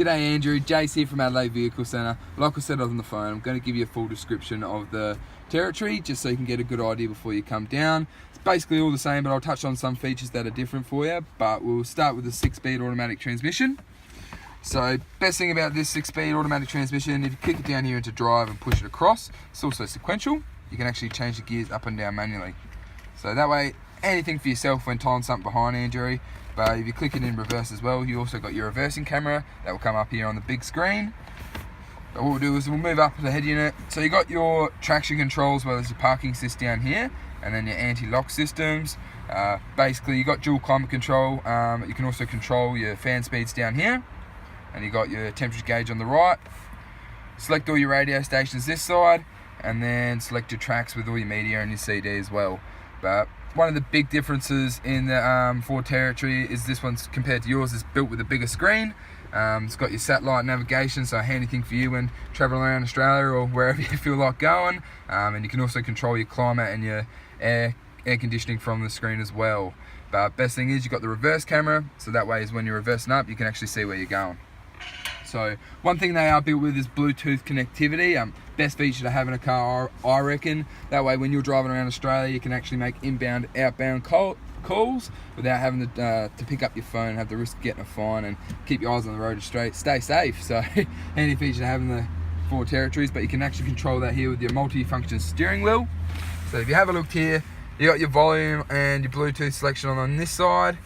G'day Andrew, Jace here from Adelaide Vehicle Centre. Like I said on the phone, I'm going to give you a full description of the Territory just so you can get a good idea before you come down. It's basically all the same, but I'll touch on some features that are different for you. But we'll start with the 6-speed automatic transmission. So best thing about this 6-speed automatic transmission, if you kick it down here into drive and push it across, it's also sequential. You can actually change the gears up and down manually. So that way, anything for yourself when tying something behind Andrew. But if you click it in reverse as well, you also got your reversing camera that will come up here on the big screen. But what we'll do is we'll move up to the head unit. So you got your traction control as well as your parking assist down here, and then your anti-lock systems. Basically you got dual climate control. You can also control your fan speeds down here, and you got your temperature gauge on the right. Select all your radio stations this side, and then select your tracks with all your media and your CD as well. But one of the big differences in the Ford Territory is this one's compared to yours is built with a bigger screen. It's got your satellite navigation, so a handy thing for you when traveling around Australia or wherever you feel like going. And you can also control your climate and your air conditioning from the screen as well. But best thing is you've got the reverse camera, so that way is when you're reversing up, you can actually see where you're going. So one thing they are built with is Bluetooth connectivity. Best feature to have in a car, I reckon. That way when you're driving around Australia, you can actually make inbound, outbound calls without having to pick up your phone and have the risk of getting a fine, and keep your eyes on the road straight, stay safe. So handy feature to have in the Ford Territories, but you can actually control that here with your multi-function steering wheel. So if you have a look here, you got your volume and your Bluetooth selection on this side,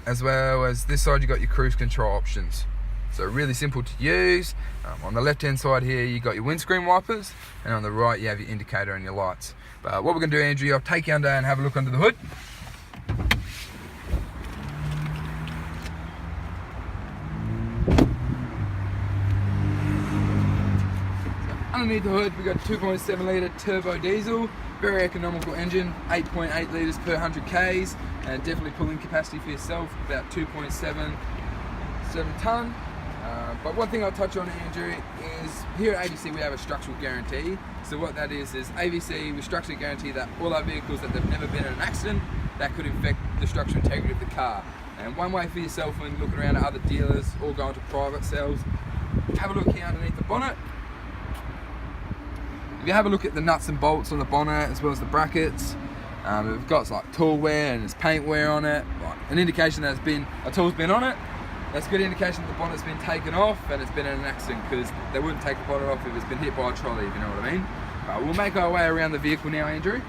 as well as this side you got your cruise control options. So really simple to use. On the left hand side here you got your windscreen wipers, and on the right you have your indicator and your lights. But what we're going to do, Andrew, I'll take you under and have a look under the hood. So underneath the hood we've got 2.7 litre turbo diesel, very economical engine, 8.8 litres per 100 Ks, and definitely pulling capacity for yourself, about 2.7 tonne. But one thing I'll touch on, Andrew, is here at AVC we have a structural guarantee. So what that is AVC, we structurally guarantee that all our vehicles that they've never been in an accident that could affect the structural integrity of the car. And one way for yourself when looking around at other dealers or going to private sales, have a look here underneath the bonnet. If you have a look at the nuts and bolts on the bonnet as well as the brackets, we've got like tool wear and there's paint wear on it, like an indication that a tool's been on it. That's a good indication that the bonnet's been taken off and it's been in an accident, because they wouldn't take the bonnet off if it's been hit by a trolley, if you know what I mean. But we'll make our way around the vehicle now, Andrew.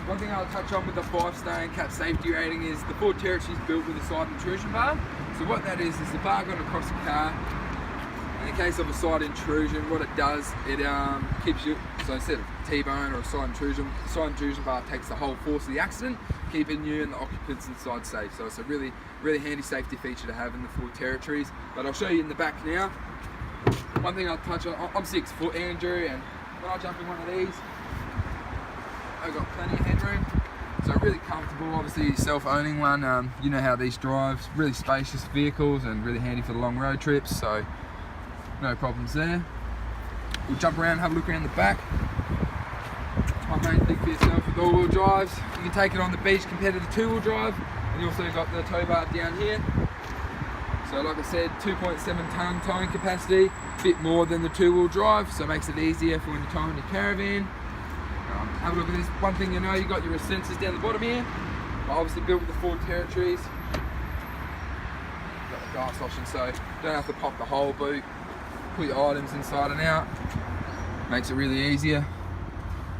One thing I'll touch on with the 5-star NCAP safety rating is the Ford Territory is built with a side intrusion bar. So what that is the bar going across the car. In the case of a side intrusion, what it does, it keeps you, so instead of T-bone or a side intrusion, the side intrusion bar takes the whole force of the accident, keeping you and the occupants inside safe. So it's a really, really handy safety feature to have in the Ford Territories. But I'll show you in the back now. One thing I'll touch on, I'm 6 foot, Andrew, and when I jump in one of these, I've got plenty of headroom. So really comfortable, obviously yourself owning one, you know how these drives, really spacious vehicles and really handy for the long road trips. So no problems there. We'll jump around, have a look around the back. My main thing for yourself with all-wheel drives, you can take it on the beach compared to the 2-wheel drive, and you also got the tow bar down here. So like I said, 2.7 tonne towing capacity, a bit more than the 2-wheel drive, so it makes it easier for when you're towing your caravan. Have a look at this. One thing you know, you got your sensors down the bottom here, but obviously built with the Ford Territories. Got the gas option, so don't have to pop the whole boot. Put your items inside and out, makes it really easier.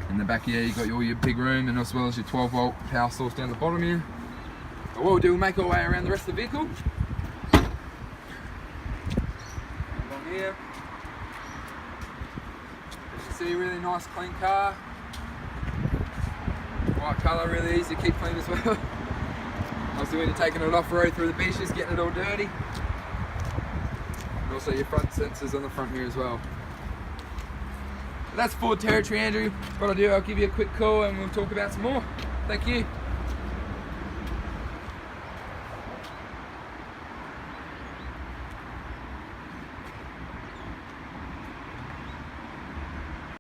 In the back here you got all your big room, and as well as your 12-volt power source down the bottom here. But what we'll do, we'll make our way around the rest of the vehicle. Along here, as you see, really nice clean car. White colour, really easy to keep clean as well. Obviously when you're taking it off road through the beaches, getting it all dirty. Also your front sensors on the front here as well. But that's Ford Territory, Andrew. What I'll do, I'll give you a quick call and we'll talk about some more. Thank you.